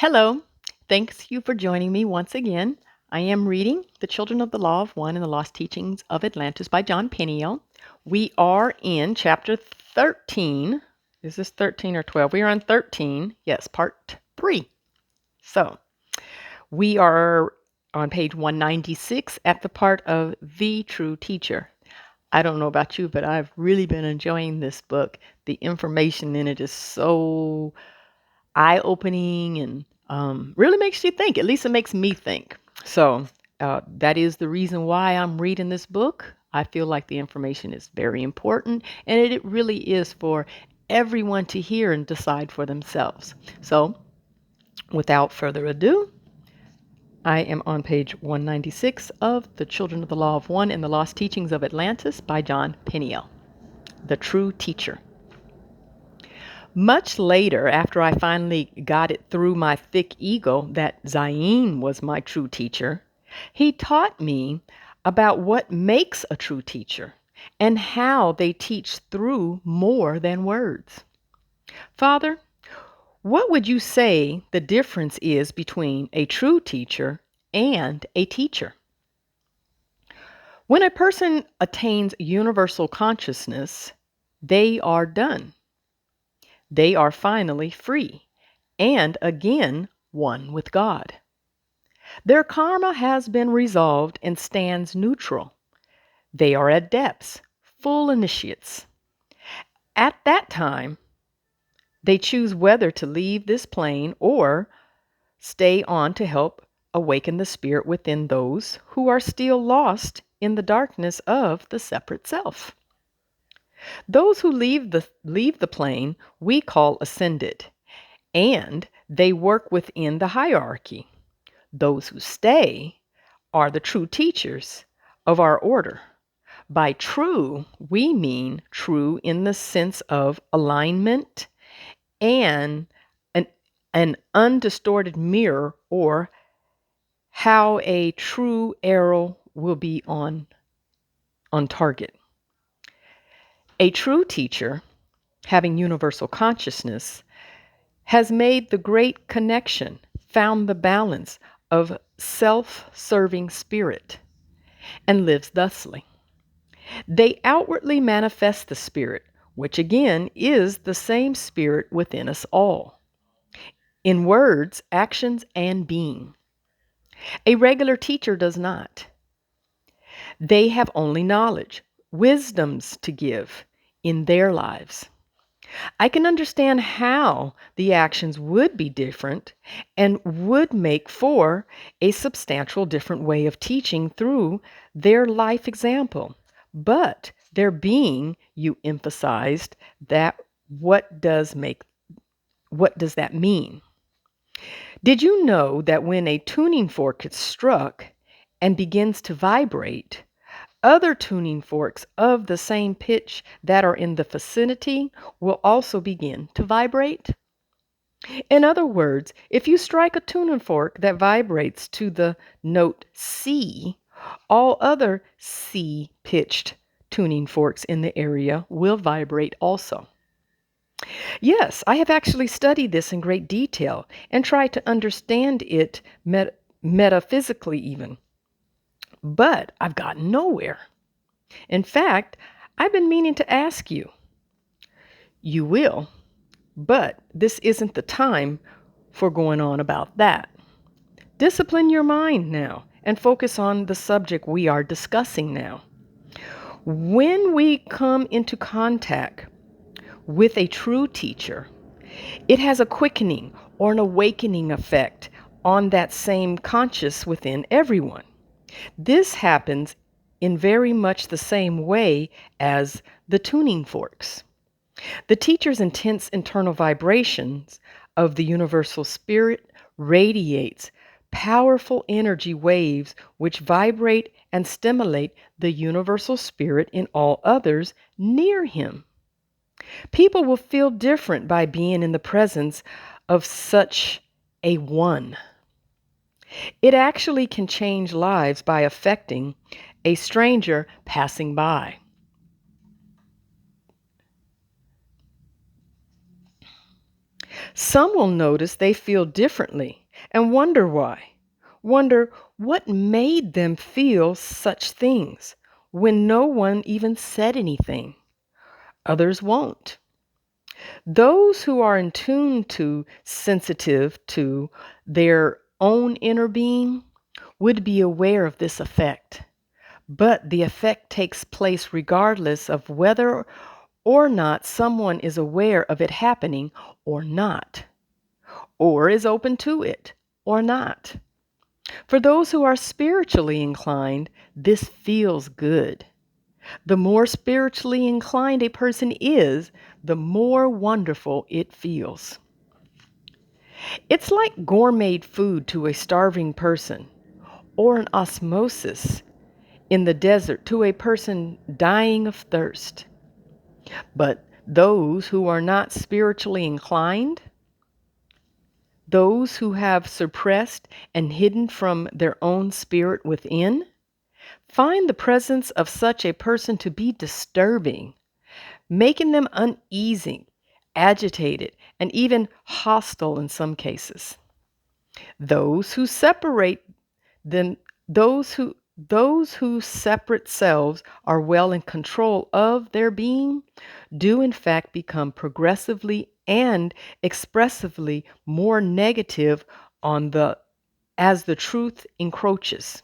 Hello. Thanks you for joining me once again. I am reading The Children of the Law of One and the Lost Teachings of Atlantis by Jon Peniel. We are in chapter 13. Is this 13 or 12? We are on 13. Yes, part 3. So we are on page 196 at the part of The True Teacher. I don't know about you, but I've really been enjoying this book. The information in it is so eye-opening and really makes you think. At least it makes me think. So that is the reason why I'm reading this book. I feel like the information is very important, and it really is for everyone to hear and decide for themselves. So without further ado, I am on page 196 of The Children of the Law of One and the Lost Teachings of Atlantis by Jon Peniel, the true teacher. Much later, after I finally got it through my thick ego that Zayn was my true teacher, he taught me about what makes a true teacher and how they teach through more than words. Father, what would you say the difference is between a true teacher and a teacher? When a person attains universal consciousness, they are done. They are finally free and again one with God. Their karma has been resolved and stands neutral. They are adepts, full initiates. At that time, they choose whether to leave this plane or stay on to help awaken the spirit within those who are still lost in the darkness of the separate self. Those who leave the plane we call ascended, and they work within the hierarchy. Those who stay are the true teachers of our order. By true, we mean true in the sense of alignment and an undistorted mirror, or how a true arrow will be on target. A true teacher, having universal consciousness, has made the great connection, found the balance of self-serving spirit, and lives thusly. They outwardly manifest the spirit, which again is the same spirit within us all, in words, actions, and being. A regular teacher does not. They have only knowledge, wisdoms to give in their lives. I can understand how the actions would be different and would make for a substantial different way of teaching through their life example. But their being, you emphasized that what does that mean? Did you know that when a tuning fork is struck and begins to vibrate, other tuning forks of the same pitch that are in the vicinity will also begin to vibrate? In other words, if you strike a tuning fork that vibrates to the note C, all other C-pitched tuning forks in the area will vibrate also. Yes, I have actually studied this in great detail and tried to understand it metaphysically even. But I've gotten nowhere. In fact, I've been meaning to ask you. You will, but this isn't the time for going on about that. Discipline your mind now and focus on the subject we are discussing now. When we come into contact with a true teacher, it has a quickening or an awakening effect on that same conscious within everyone. This happens in very much the same way as the tuning forks. The teacher's intense internal vibrations of the universal spirit radiates powerful energy waves which vibrate and stimulate the universal spirit in all others near him. People will feel different by being in the presence of such a one. It actually can change lives by affecting a stranger passing by. Some will notice they feel differently and wonder why. Wonder what made them feel such things when no one even said anything. Others won't. Those who are in tune to, sensitive to their own inner being would be aware of this effect. But the effect takes place regardless of whether or not someone is aware of it happening or not, or is open to it or not. For those who are spiritually inclined, this feels good. The more spiritually inclined a person is, the more wonderful it feels. It's like gourmet food to a starving person, or an osmosis in the desert to a person dying of thirst. But those who are not spiritually inclined, those who have suppressed and hidden from their own spirit within, find the presence of such a person to be disturbing, making them uneasy, agitated, and even hostile in some cases. Those who separate them, those who separate selves are well in control of their being, do in fact become progressively and expressively more negative on the as the truth encroaches.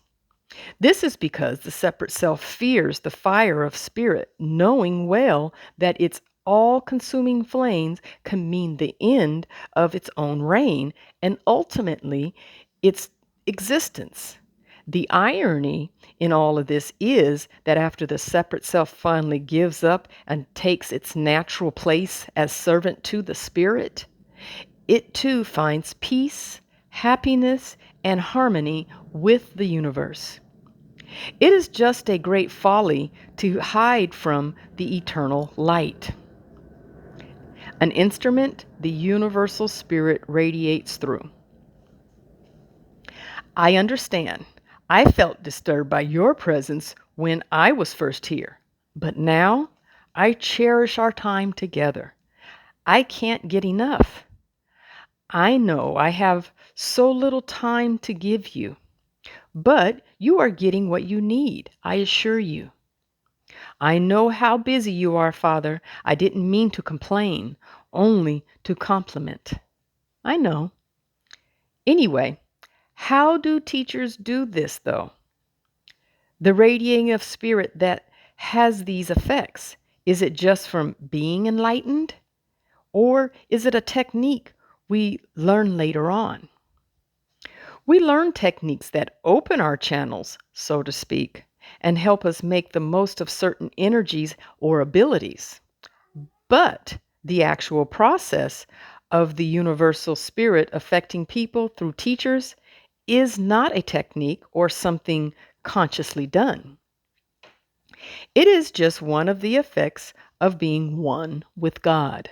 This is because the separate self fears the fire of spirit, knowing well that its all consuming flames can mean the end of its own reign and ultimately its existence. The irony in all of this is that after the separate self finally gives up and takes its natural place as servant to the spirit, it too finds peace, happiness, and harmony with the universe. It is just a great folly to hide from the eternal light. An instrument the universal spirit radiates through. I understand. I felt disturbed by your presence when I was first here, but now I cherish our time together. I can't get enough. I know I have so little time to give you, but you are getting what you need, I assure you. I know how busy you are, Father. I didn't mean to complain, only to compliment. I know. Anyway, how do teachers do this, though? The radiating of spirit that has these effects, is it just from being enlightened? Or is it a technique we learn later on? We learn techniques that open our channels, so to speak, and help us make the most of certain energies or abilities. But the actual process of the universal spirit affecting people through teachers is not a technique or something consciously done. It is just one of the effects of being one with God.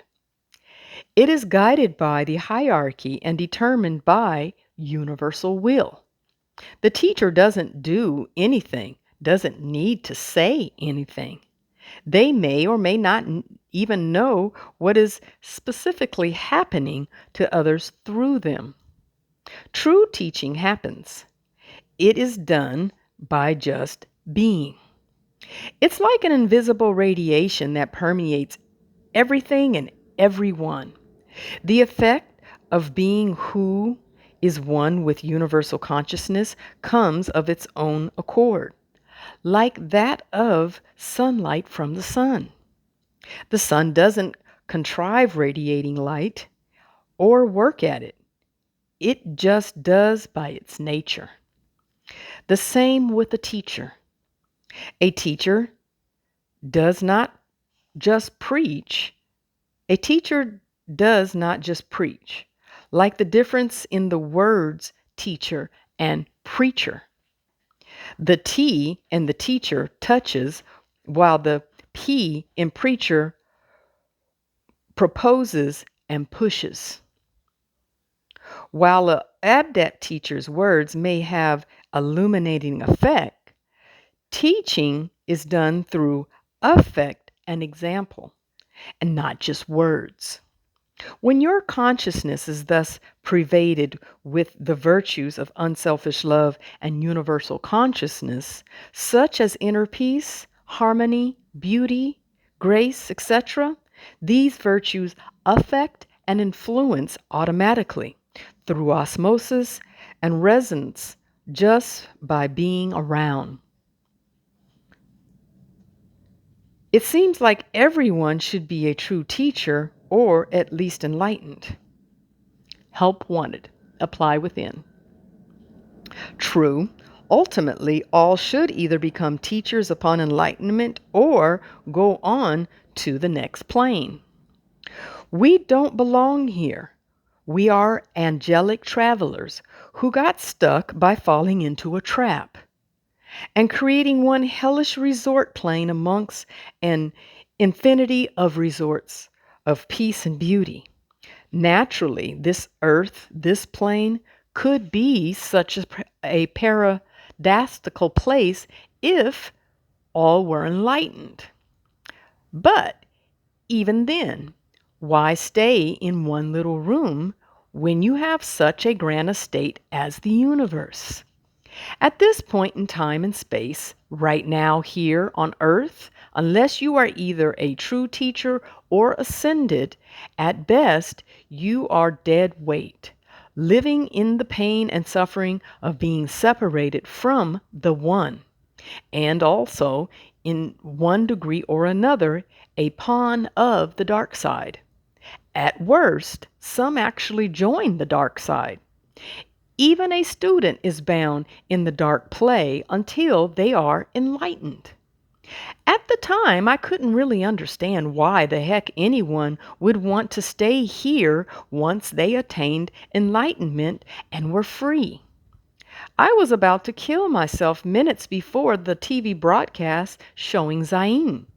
It is guided by the hierarchy and determined by universal will. The teacher doesn't do anything, doesn't need to say anything. They may or may not even know what is specifically happening to others through them. True teaching happens. It is done by just being. It's like an invisible radiation that permeates everything and everyone. The effect of being who is one with universal consciousness comes of its own accord, like that of sunlight from the sun. The sun doesn't contrive radiating light or work at it. It just does by its nature. The same with a teacher. A teacher does not just preach. A teacher does not just preach. Like the difference in the words teacher and preacher. The T in the teacher touches, while the P in preacher proposes and pushes. While an adept teacher's words may have illuminating effect, teaching is done through affect and example, and not just words. When your consciousness is thus pervaded with the virtues of unselfish love and universal consciousness, such as inner peace, harmony, beauty, grace, etc., these virtues affect and influence automatically through osmosis and resonance just by being around. It seems like everyone should be a true teacher or at least enlightened. Help wanted. Apply within. True. Ultimately, all should either become teachers upon enlightenment or go on to the next plane. We don't belong here. We are angelic travelers who got stuck by falling into a trap and creating one hellish resort plane amongst an infinity of resorts of peace and beauty. Naturally, this earth, this plane, could be such a paradisacal place if all were enlightened. But even then, why stay in one little room when you have such a grand estate as the universe? At this point in time and space, right now here on earth, unless you are either a true teacher or ascended, at best you are dead weight, living in the pain and suffering of being separated from the one, and also, in one degree or another, a pawn of the dark side. At worst, some actually join the dark side. Even a student is bound in the dark play until they are enlightened. At the time, I couldn't really understand why the heck anyone would want to stay here once they attained enlightenment and were free. I was about to kill myself minutes before the TV broadcast showing Zayn.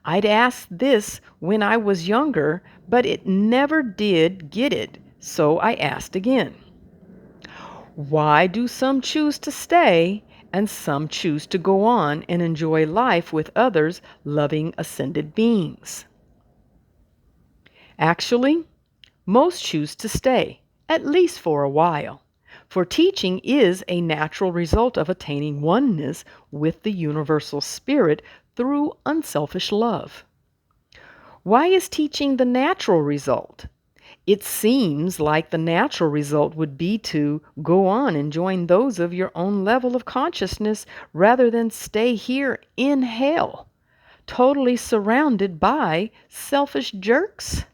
I'd asked this when I was younger, but it never did get it, so I asked again. Why do some choose to stay and some choose to go on and enjoy life with others loving ascended beings? Actually, most choose to stay, at least for a while, for teaching is a natural result of attaining oneness with the universal spirit through unselfish love. Why is teaching the natural result? It seems like the natural result would be to go on and join those of your own level of consciousness rather than stay here in hell, totally surrounded by selfish jerks.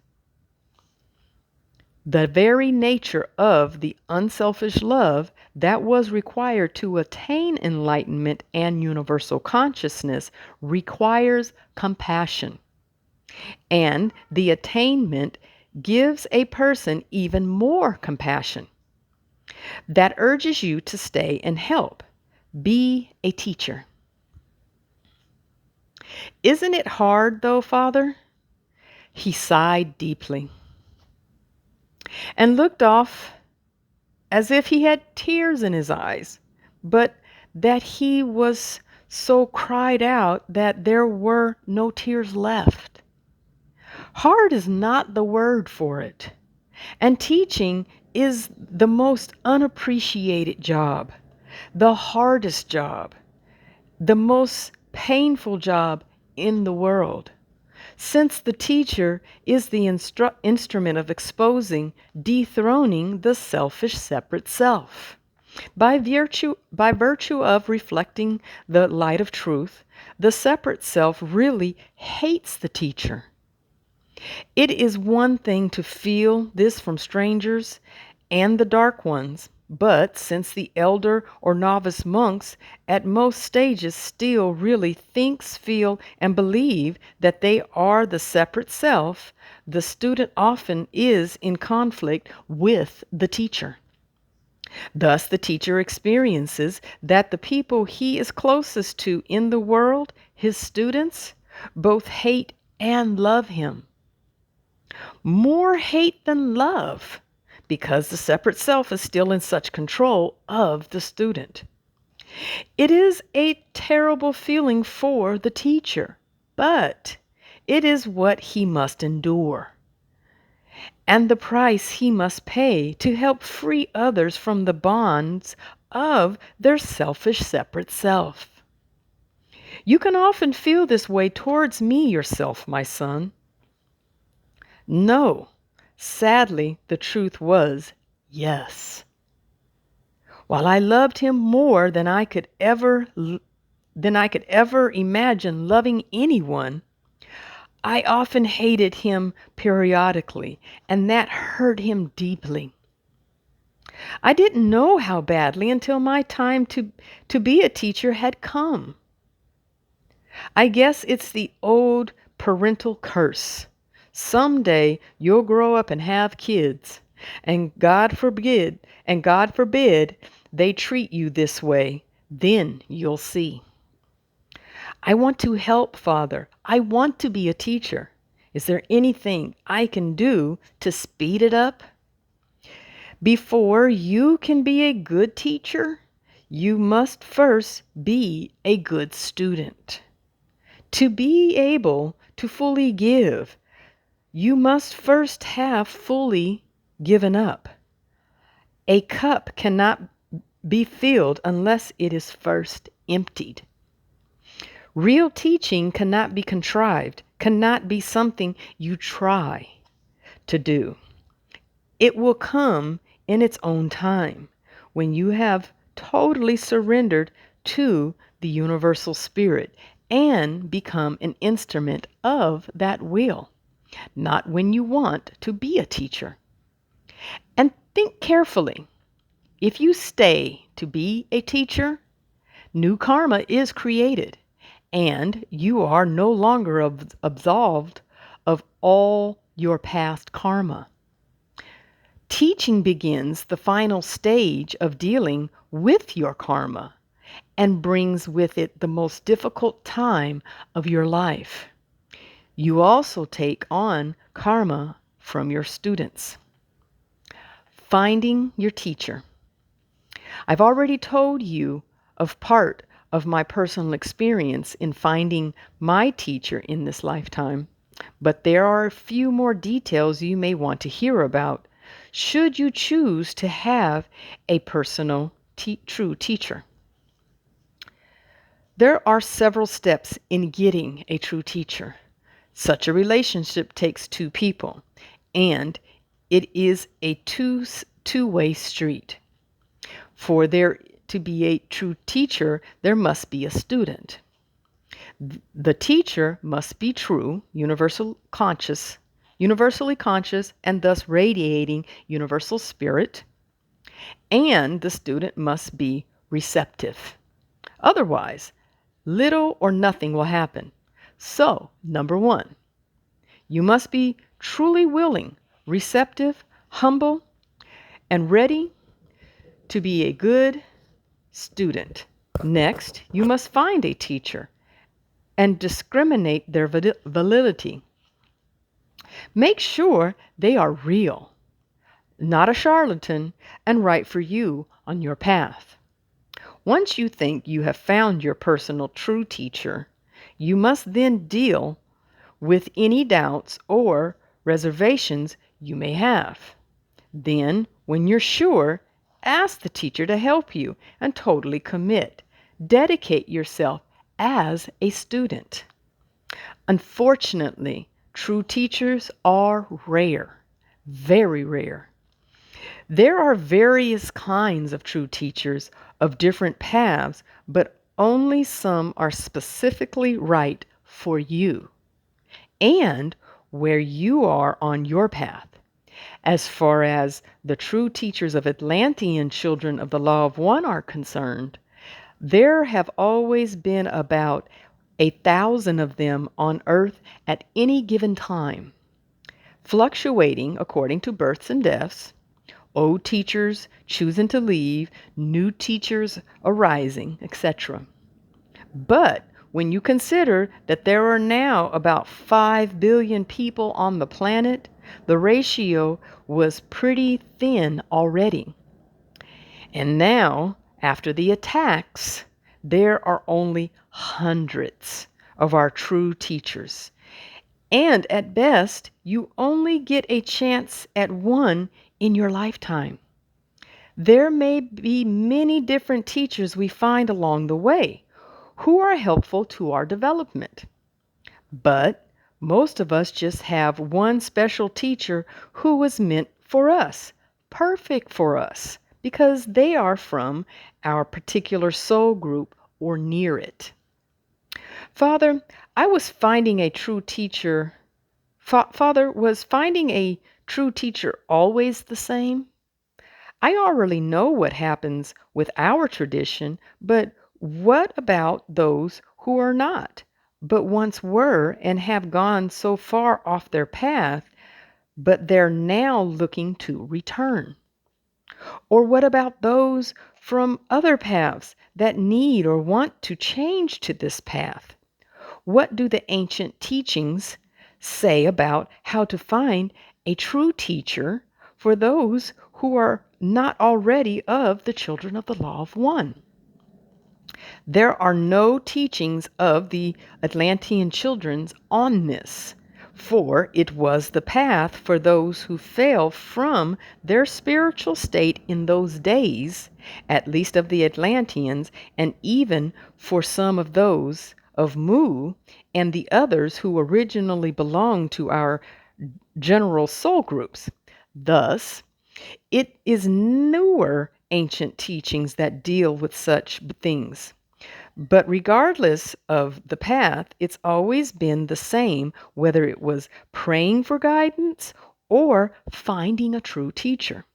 The very nature of the unselfish love that was required to attain enlightenment and universal consciousness requires compassion. And the attainment gives a person even more compassion that urges you to stay and help. Be a teacher. Isn't it hard, though, Father? He sighed deeply and looked off as if he had tears in his eyes, but that he was so cried out that there were no tears left. Hard is not the word for it. And teaching is the most unappreciated job, the hardest job, the most painful job in the world. Since the teacher is the instrument of exposing, dethroning the selfish separate self. By virtue of reflecting the light of truth, the separate self really hates the teacher. It is one thing to feel this from strangers and the dark ones, but since the elder or novice monks at most stages still really thinks, feel, and believe that they are the separate self, the student often is in conflict with the teacher. Thus, the teacher experiences that the people he is closest to in the world, his students, both hate and love him. More hate than love, because the separate self is still in such control of the student. It is a terrible feeling for the teacher, but it is what he must endure. and the price he must pay to help free others from the bonds of their selfish separate self. You can often feel this way towards me yourself, my son. No, sadly, the truth was yes. While I loved him more than I could ever imagine loving anyone, I often hated him periodically, and that hurt him deeply. I didn't know how badly until my time to be a teacher had come. I guess it's the old parental curse. Someday you'll grow up and have kids, and God forbid they treat you this way. Then you'll see. I want to help, Father. I want to be a teacher. Is there anything I can do to speed it up? Before you can be a good teacher, you must first be a good student. To be able to fully give, you must first have fully given up. A cup cannot be filled unless it is first emptied. Real teaching cannot be contrived, cannot be something you try to do. It will come in its own time when you have totally surrendered to the universal spirit and become an instrument of that will, not when you want to be a teacher. And think carefully. If you stay to be a teacher, new karma is created, and you are no longer absolved of all your past karma. Teaching begins the final stage of dealing with your karma and brings with it the most difficult time of your life. You also take on karma from your students. Finding your teacher. I've already told you of part of my personal experience in finding my teacher in this lifetime, but there are a few more details you may want to hear about should you choose to have a personal true teacher. There are several steps in getting a true teacher. Such a relationship takes two people, and it is a two-way street. For there to be a true teacher, there must be a student. The teacher must be true, universally conscious, and thus radiating universal spirit, and the student must be receptive. Otherwise, little or nothing will happen. So, number one, you must be truly willing, receptive, humble, and ready to be a good student. Next, you must find a teacher and discriminate their validity. Make sure they are real, not a charlatan, and right for you on your path. Once you think you have found your personal true teacher, you must then deal with any doubts or reservations you may have. Then, when you're sure, ask the teacher to help you and totally commit. Dedicate yourself as a student. Unfortunately, true teachers are rare, very rare. There are various kinds of true teachers of different paths, but only some are specifically right for you and where you are on your path. As far as the true teachers of Atlantean children of the Law of One are concerned, there have always been about 1,000 of them on Earth at any given time, fluctuating according to births and deaths, old teachers choosing to leave, new teachers arising, etc. But when you consider that there are now about 5 billion people on the planet, the ratio was pretty thin already. And now, after the attacks, there are only hundreds of our true teachers. And at best, you only get a chance at one in your lifetime. There may be many different teachers we find along the way who are helpful to our development. But most of us just have one special teacher who was meant for us, perfect for us, because they are from our particular soul group or near it. Father, I was finding a true teacher. Father, was finding a true teacher always the same? I already know what happens with our tradition, but what about those who are not, but once were and have gone so far off their path, but they're now looking to return? Or what about those from other paths that need or want to change to this path? What do the ancient teachings say about how to find a true teacher for those who are not already of the children of the Law of One? There are no teachings of the Atlantean children's on this, for it was the path for those who fell from their spiritual state in those days, at least of the Atlanteans, and even for some of those of Mu and the others who originally belonged to our general soul groups. Thus, it is newer ancient teachings that deal with such things. But regardless of the path, it's always been the same, whether it was praying for guidance or finding a true teacher.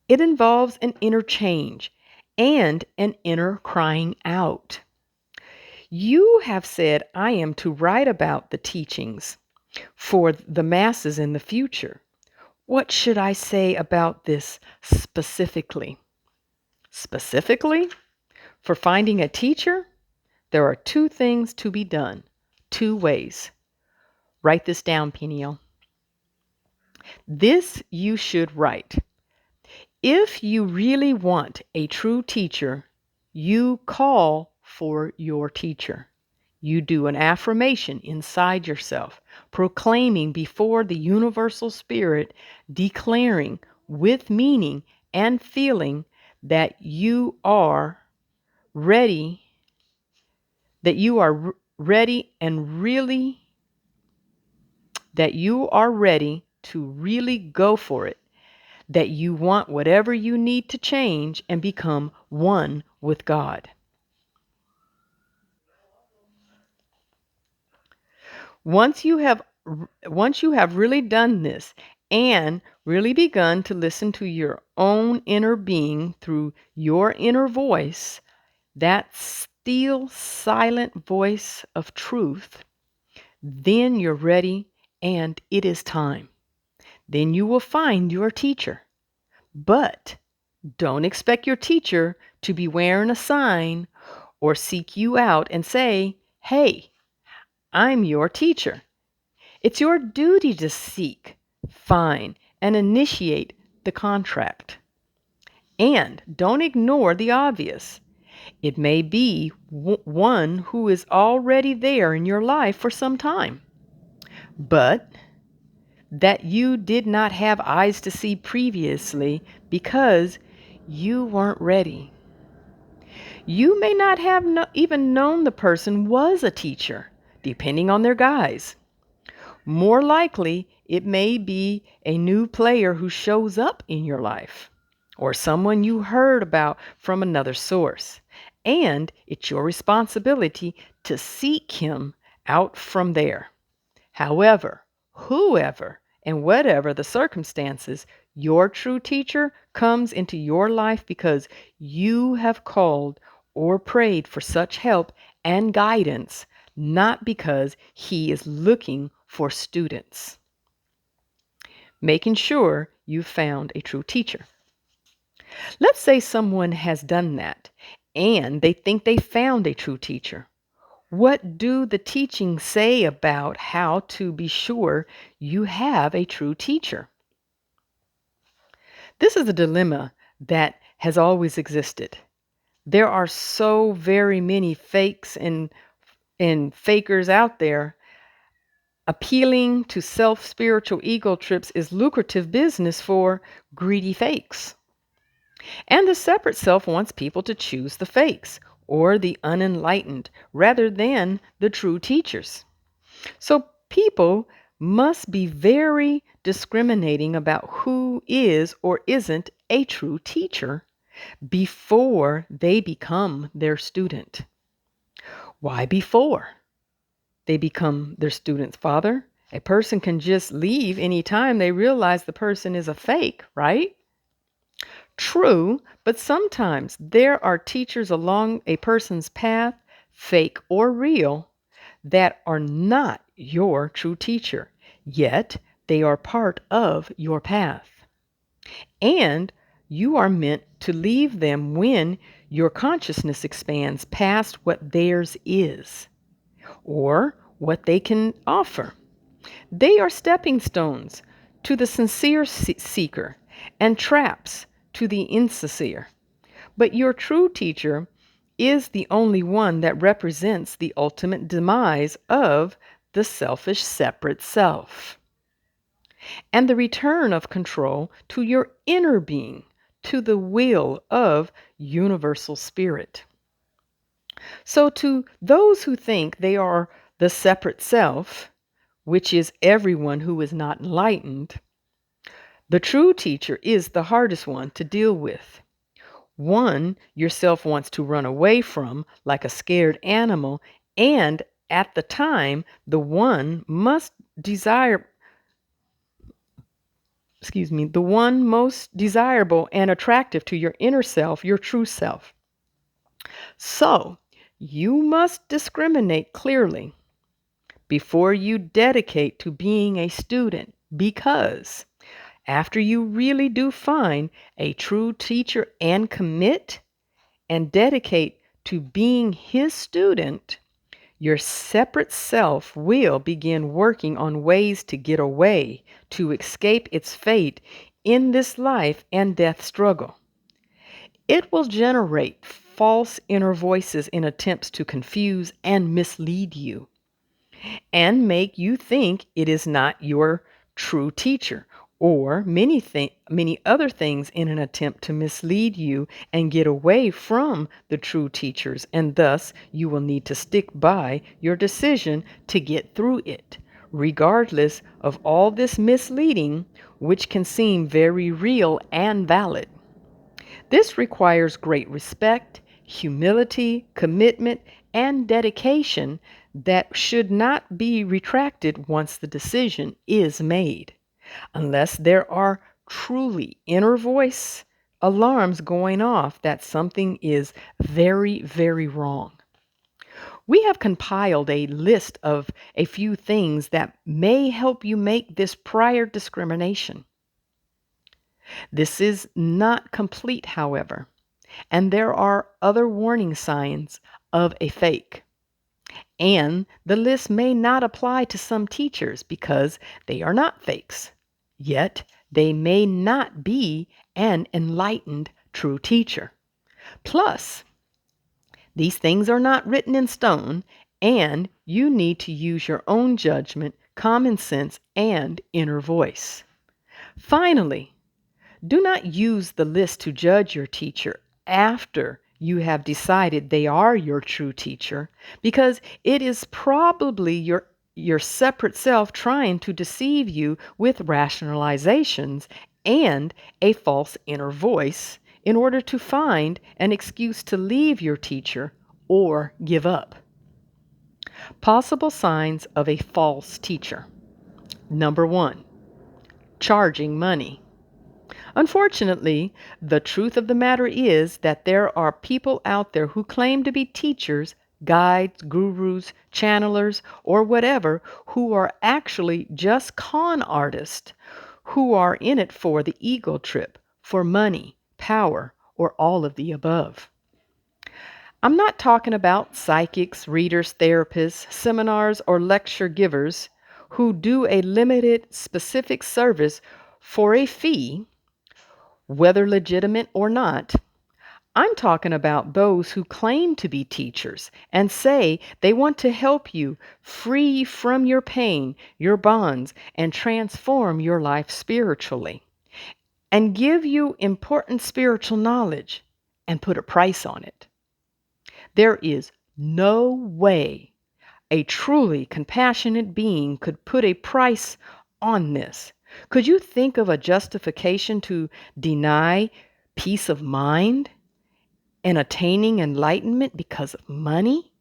It involves an inner change and an inner crying out. You have said I am to write about the teachings for the masses in the future. What should I say about this specifically? Specifically, for finding a teacher, there are two things to be done, two ways. Write this down, Peniel. This you should write. If you really want a true teacher, you call for your teacher. You do an affirmation inside yourself, proclaiming before the universal spirit, declaring with meaning and feeling that you are ready, ready and really, that you are ready to really go for it, that you want whatever you need to change and become one with God. Once you have once you have really done this and really begun to listen to your own inner being through your inner voice, that still silent voice of truth, then you're ready and it is time. Then you will find your teacher. But don't expect your teacher to be wearing a sign or seek you out and say, "Hey, I'm your teacher." It's your duty to seek, find, and initiate the contract. And don't ignore the obvious. It may be one who is already there in your life for some time, but that you did not have eyes to see previously because you weren't ready. You may not have even known the person was a teacher, depending on their guise. More likely, it may be a new player who shows up in your life, or someone you heard about from another source. And it's your responsibility to seek him out from there. However, whoever and whatever the circumstances, your true teacher comes into your life because you have called or prayed for such help and guidance, not because he is looking for students. Making sure you found a true teacher. Let's say someone has done that and they think they found a true teacher. What do the teachings say about how to be sure you have a true teacher? This is a dilemma that has always existed. There are so very many fakes and fakers out there. Appealing to self-spiritual ego trips is lucrative business for greedy fakes. And the separate self wants people to choose the fakes or the unenlightened rather than the true teachers. So people must be very discriminating about who is or isn't a true teacher before they become their student. Why before they become their student's father? A person can just leave anytime they realize the person is a fake, right? True, but sometimes there are teachers along a person's path, fake or real, that are not your true teacher, yet they are part of your path. And you are meant to leave them when your consciousness expands past what theirs is or what they can offer. They are stepping stones to the sincere seeker and traps to the insincere. But your true teacher is the only one that represents the ultimate demise of the selfish separate self and the return of control to your inner being, to the will of universal spirit. So, to those who think they are the separate self, which is everyone who is not enlightened, the true teacher is the hardest one to deal with. One yourself wants to run away from like a scared animal, and at the time, the one must desire, the one most desirable and attractive to your inner self, your true self. So, you must discriminate clearly before you dedicate to being a student, because after you really do find a true teacher and commit and dedicate to being his student, your separate self will begin working on ways to get away, to escape its fate in this life and death struggle. It will generate false inner voices in attempts to confuse and mislead you and make you think it is not your true teacher, or many other things in an attempt to mislead you and get away from the true teachers, and thus you will need to stick by your decision to get through it, regardless of all this misleading, which can seem very real and valid. This requires great respect, humility, commitment, and dedication that should not be retracted once the decision is made, unless there are truly inner voice alarms going off that something is very, very wrong. We have compiled a list of a few things that may help you make this prior discrimination. This is not complete, however, and there are other warning signs of a fake. And the list may not apply to some teachers because they are not fakes. Yet they may not be an enlightened true teacher. Plus, these things are not written in stone, and you need to use your own judgment, common sense, and inner voice. Finally, do not use the list to judge your teacher after you have decided they are your true teacher, because it is probably your separate self trying to deceive you with rationalizations and a false inner voice in order to find an excuse to leave your teacher or give up. Possible signs of a false teacher. Number 1, charging money. Unfortunately, the truth of the matter is that there are people out there who claim to be teachers, guides, gurus, channelers, or whatever, who are actually just con artists who are in it for the ego trip, for money, power, or all of the above. I'm not talking about psychics, readers, therapists, seminars, or lecture givers who do a limited, specific service for a fee, whether legitimate or not. I'm talking about those who claim to be teachers and say they want to help you free from your pain, your bonds, and transform your life spiritually, and give you important spiritual knowledge and put a price on it. There is no way a truly compassionate being could put a price on this. Could you think of a justification to deny peace of mind and attaining enlightenment because of money?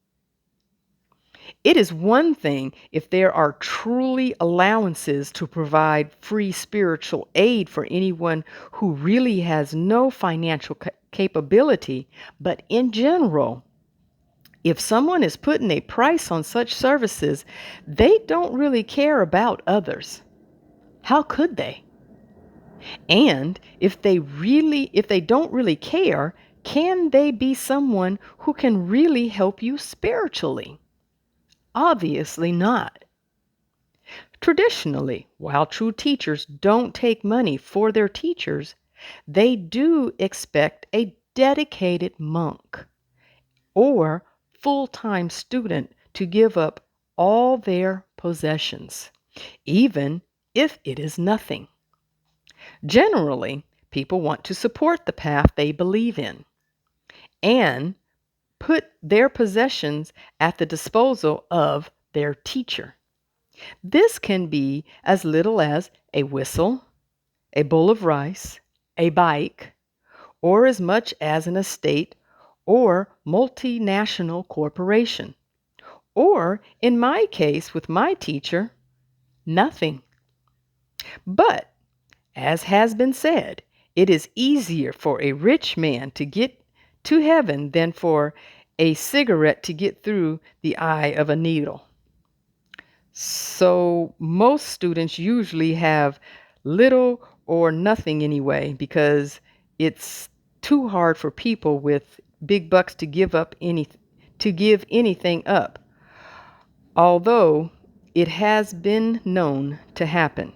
It is one thing if there are truly allowances to provide free spiritual aid for anyone who really has no financial capability, but in general, if someone is putting a price on such services, they don't really care about others. How could they? And if they don't really care, can they be someone who can really help you spiritually? Obviously not. Traditionally, while true teachers don't take money for their teachers, they do expect a dedicated monk or full-time student to give up all their possessions, even if it is nothing. Generally, people want to support the path they believe in and put their possessions at the disposal of their teacher. This can be as little as a whistle, a bowl of rice, a bike, or as much as an estate or multinational corporation. Or, in my case with my teacher, nothing. But, as has been said, it is easier for a rich man to get to heaven than for a cigarette to get through the eye of a needle. So, most students usually have little or nothing anyway because it's too hard for people with big bucks to give anything up, although it has been known to happen.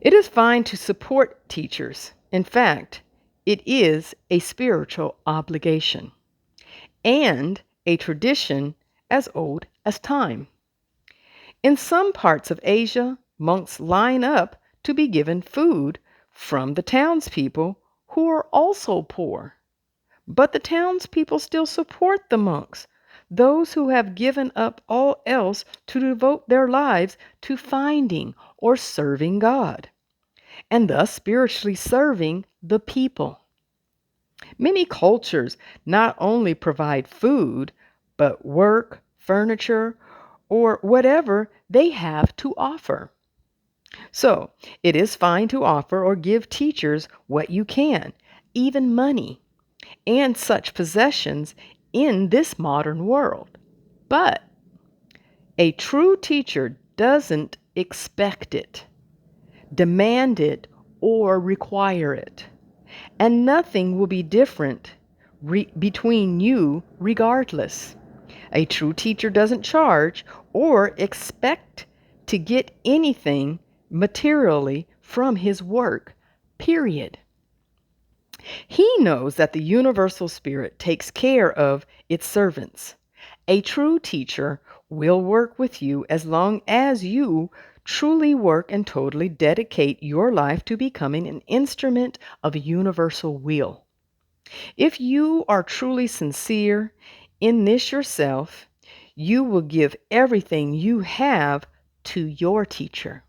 It is fine to support teachers. In fact, it is a spiritual obligation and a tradition as old as time. In some parts of Asia, monks line up to be given food from the townspeople who are also poor. But the townspeople still support the monks, those who have given up all else to devote their lives to finding or serving God, and thus spiritually serving the people. Many cultures not only provide food, but work, furniture, or whatever they have to offer. So, it is fine to offer or give teachers what you can, even money and such possessions in this modern world. But a true teacher doesn't expect it, demand it, or require it. And nothing will be different between you regardless. A true teacher doesn't charge or expect to get anything materially from his work, period. He knows that the universal spirit takes care of its servants. A true teacher will work with you as long as you truly work and totally dedicate your life to becoming an instrument of a universal will. If you are truly sincere in this yourself, you will give everything you have to your teacher.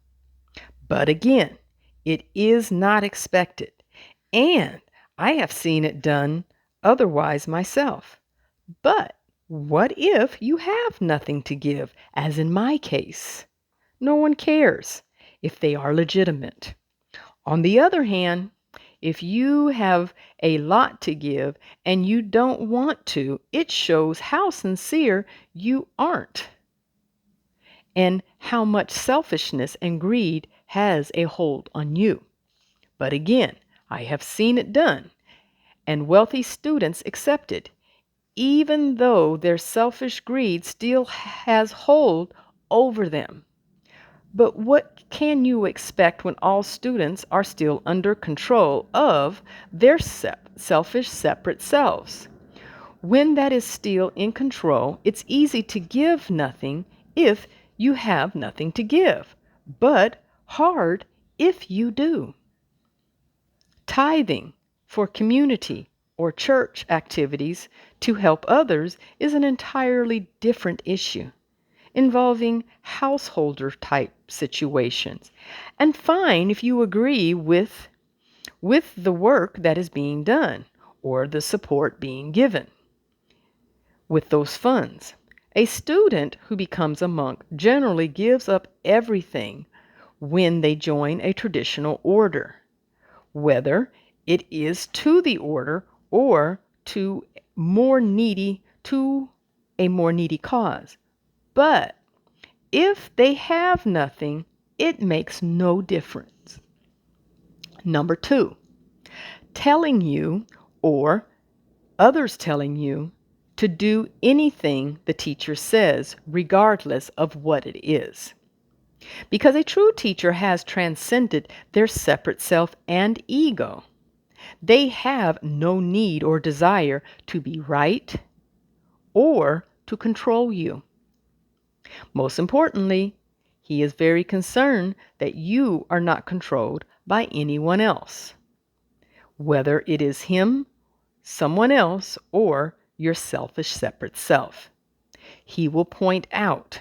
But again, it is not expected, and I have seen it done otherwise myself. But what if you have nothing to give, as in my case? No one cares if they are legitimate. On the other hand, if you have a lot to give and you don't want to, it shows how sincere you aren't and how much selfishness and greed has a hold on you. But again, I have seen it done, and wealthy students accepted, even though their selfish greed still has hold over them. But what can you expect when all students are still under control of their selfish separate selves? When that is still in control, it's easy to give nothing if you have nothing to give, but hard if you do. Tithing for community or church activities to help others is an entirely different issue, involving householder type situations, and fine if you agree with the work that is being done or the support being given with those funds. A student who becomes a monk generally gives up everything when they join a traditional order, whether it is to the order or to a more needy cause. But if they have nothing, it makes no difference. Number 2, telling you or others telling you to do anything the teacher says, regardless of what it is. Because a true teacher has transcended their separate self and ego. They have no need or desire to be right or to control you. Most importantly, he is very concerned that you are not controlled by anyone else, whether it is him, someone else, or your selfish separate self. He will point out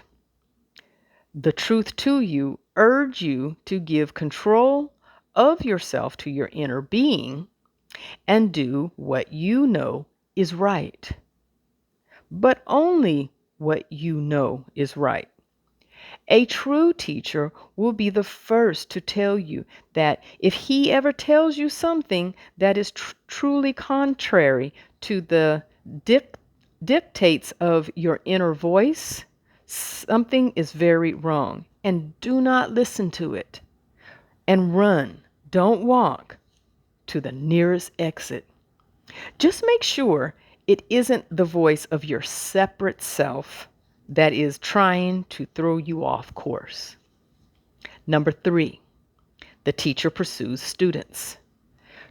the truth to you, urge you to give control of yourself to your inner being, and do what you know is right. But only what you know is right. A true teacher will be the first to tell you that if he ever tells you something that is truly contrary to the dictates of your inner voice, something is very wrong, and do not listen to it. And run, don't walk, to the nearest exit. Just make sure it isn't the voice of your separate self that is trying to throw you off course. Number 3, the teacher pursues students.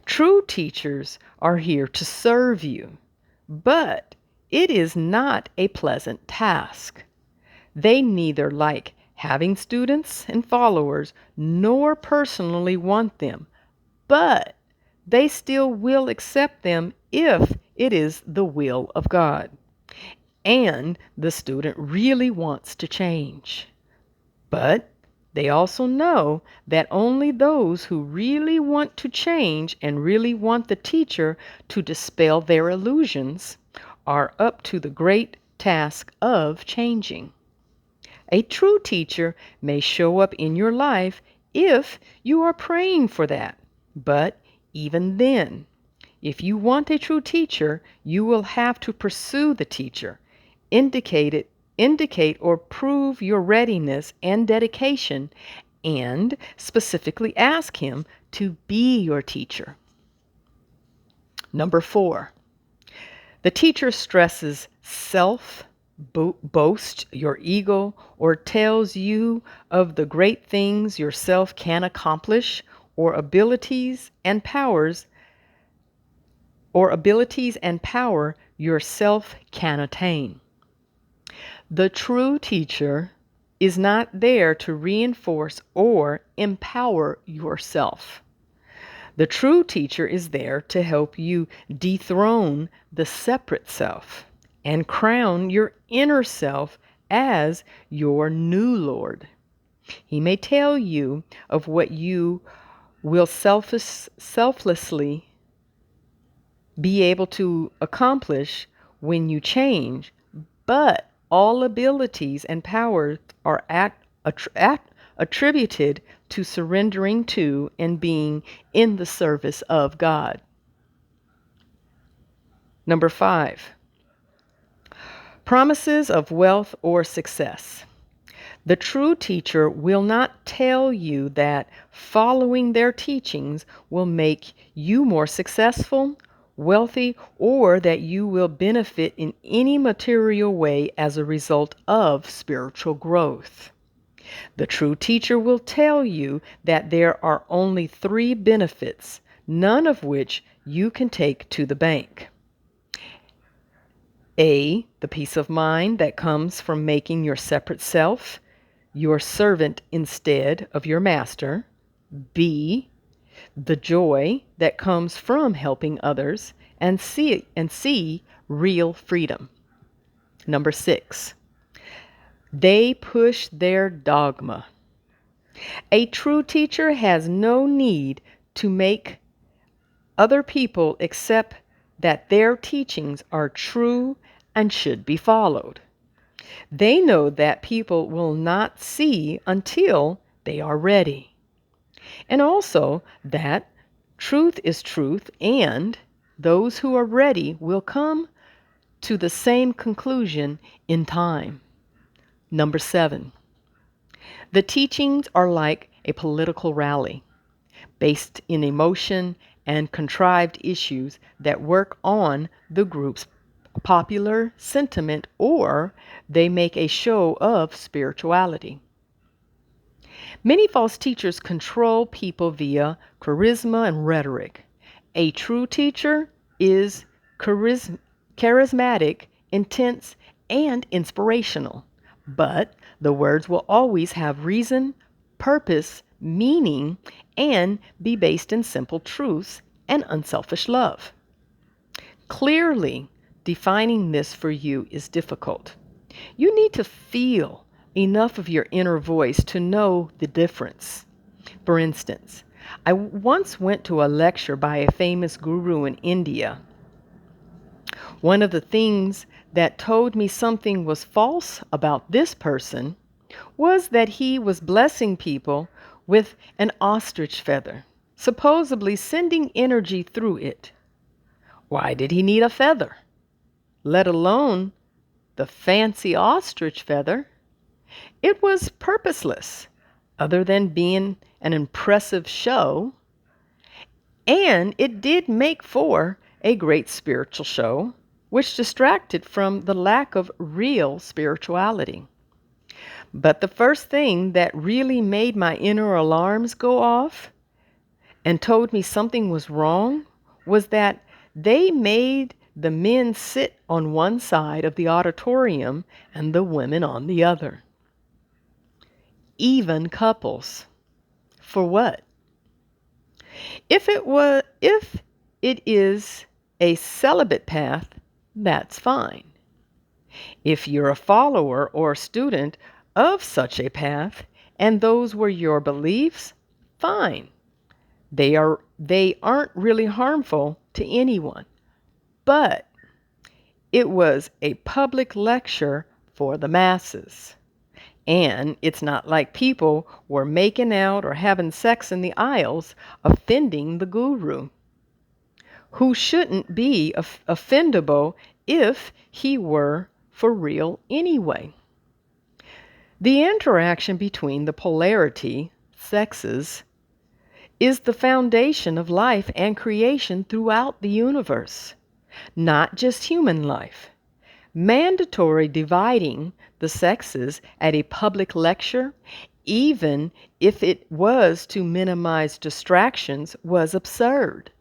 True teachers are here to serve you, but it is not a pleasant task. They neither like having students and followers nor personally want them, but they still will accept them if it is the will of God and the student really wants to change. But they also know that only those who really want to change and really want the teacher to dispel their illusions are up to the great task of changing. A true teacher may show up in your life if you are praying for that. But even then, if you want a true teacher, you will have to pursue the teacher, indicate or prove your readiness and dedication, and specifically ask him to be your teacher. Number 4, the teacher stresses self, boasts your ego, or tells you of the great things yourself can accomplish, or abilities and power yourself can attain. The true teacher is not there to reinforce or empower yourself. The true teacher is there to help you dethrone the separate self and crown your inner self as your new Lord. He may tell you of what you will selflessly be able to accomplish when you change, but all abilities and powers are attributed to surrendering to and being in the service of God. Number 5, promises of wealth or success. The true teacher will not tell you that following their teachings will make you more successful, wealthy, or that you will benefit in any material way as a result of spiritual growth. The true teacher will tell you that there are only three benefits, none of which you can take to the bank. A, the peace of mind that comes from making your separate self your servant instead of your master. B, the joy that comes from helping others. And C, real freedom. Number 6, they push their dogma. A true teacher has no need to make other people accept that their teachings are true and should be followed. They know that people will not see until they are ready. And also that truth is truth, and those who are ready will come to the same conclusion in time. Number 7, the teachings are like a political rally based in emotion and contrived issues that work on the group's popular sentiment, or they make a show of spirituality. Many false teachers control people via charisma and rhetoric. A true teacher is charismatic, intense, and inspirational, but the words will always have reason, purpose, meaning, and be based in simple truths and unselfish love. Clearly, defining this for you is difficult. You need to feel enough of your inner voice to know the difference. For instance, I once went to a lecture by a famous guru in India. One of the things that told me something was false about this person was that he was blessing people with an ostrich feather, supposedly sending energy through it. Why did he need a feather, let alone the fancy ostrich feather? It was purposeless, other than being an impressive show, and it did make for a great spiritual show, which distracted from the lack of real spirituality. But the first thing that really made my inner alarms go off and told me something was wrong was that they made the men sit on one side of the auditorium and the women on the other. Even couples. For what? If it is a celibate path, that's fine. If you're a follower or student of such a path and those were your beliefs, fine. They aren't really harmful to anyone. But it was a public lecture for the masses. And it's not like people were making out or having sex in the aisles, offending the guru, who shouldn't be offendable if he were for real anyway. The interaction between the polarity, sexes, is the foundation of life and creation throughout the universe, not just human life. Mandatory dividing the sexes at a public lecture, even if it was to minimize distractions, was absurd,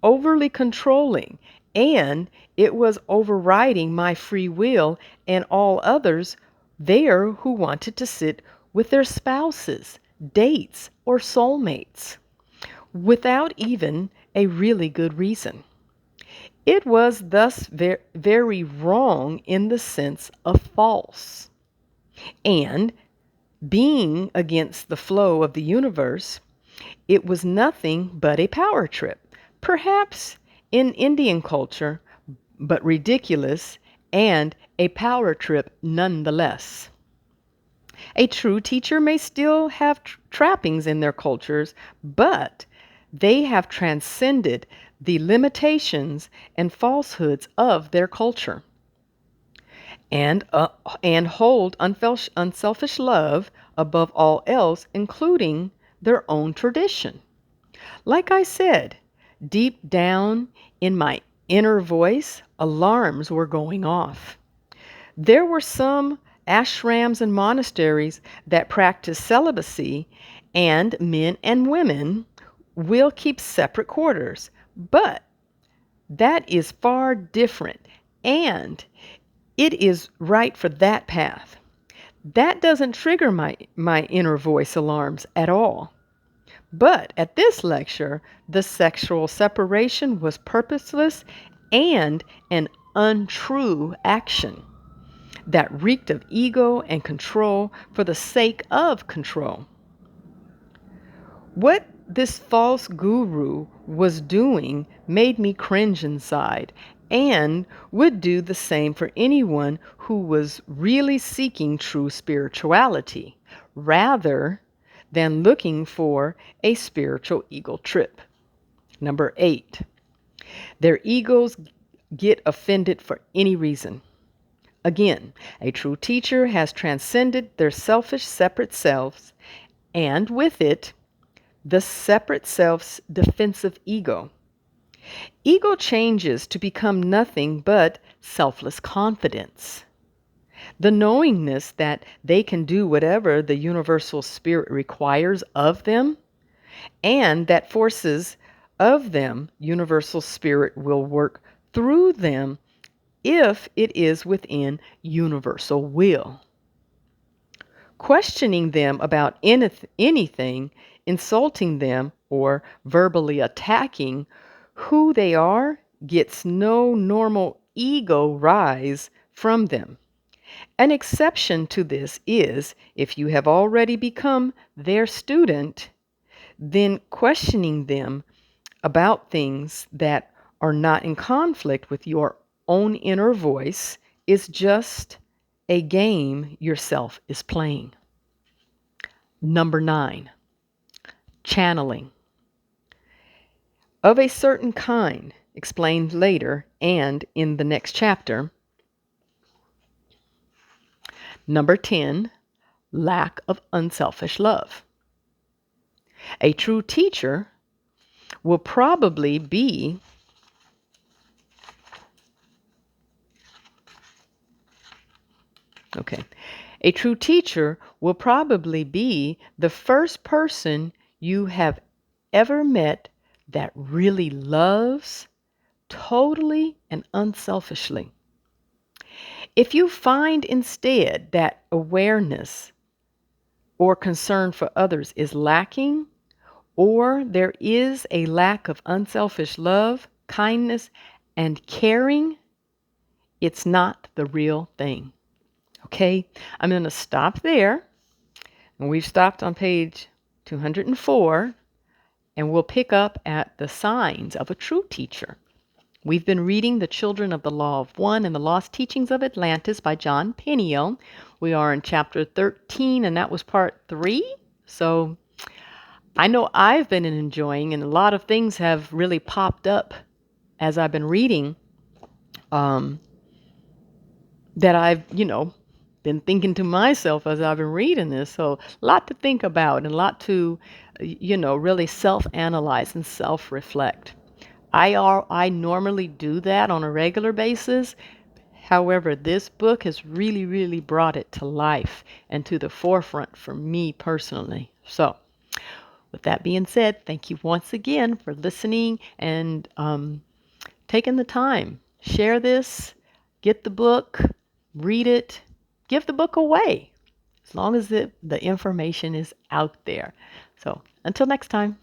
overly controlling, and it was overriding my free will and all others there who wanted to sit with their spouses, dates, or soulmates, without even a really good reason. It was thus very wrong in the sense of false. And being against the flow of the universe, it was nothing but a power trip, perhaps in Indian culture, but ridiculous, and a power trip nonetheless. A true teacher may still have trappings in their cultures, but they have transcended the limitations and falsehoods of their culture and hold unselfish love above all else, including their own tradition. Like I said, deep down in my inner voice, alarms were going off. There were some ashrams and monasteries that practice celibacy, and men and women will keep separate quarters. But that is far different, and it is right for that path. That doesn't trigger my inner voice alarms at all. But at this lecture, the sexual separation was purposeless and an untrue action that reeked of ego and control for the sake of control. What this false guru was doing made me cringe inside, and would do the same for anyone who was really seeking true spirituality, rather than looking for a spiritual ego trip. Number 8, their egos get offended for any reason. Again, a true teacher has transcended their selfish separate selves, and with it, the separate self's defensive ego. Ego changes to become nothing but selfless confidence. The knowingness that they can do whatever the universal spirit requires of them, and that forces of them, universal spirit will work through them if it is within universal will. Questioning them about anything, insulting them, or verbally attacking who they are gets no normal ego rise from them. An exception to this is if you have already become their student, then questioning them about things that are not in conflict with your own inner voice is just a game yourself is playing. Number 9, channeling. Of a certain kind, explained later and in the next chapter. Number 10, lack of unselfish love. A true teacher will probably be A true teacher will probably be the first person you have ever met that really loves totally and unselfishly. If you find instead that awareness or concern for others is lacking, or there is a lack of unselfish love, kindness, and caring, it's not the real thing. Okay, I'm going to stop there. And we've stopped on page 204, and we'll pick up at the signs of a true teacher. We've been reading The Children of the Law of One and the Lost Teachings of Atlantis by Jon Peniel. We are in chapter 13, and that was part 3. So I know I've been enjoying, and a lot of things have really popped up as I've been reading that I've, been thinking to myself as I've been reading this. So a lot to think about and a lot to, really self-analyze and self-reflect. I normally do that on a regular basis. However, this book has really, really brought it to life and to the forefront for me personally. So with that being said, thank you once again for listening and taking the time. Share this, get the book, read it, give the book away, as long as the information is out there. So until next time.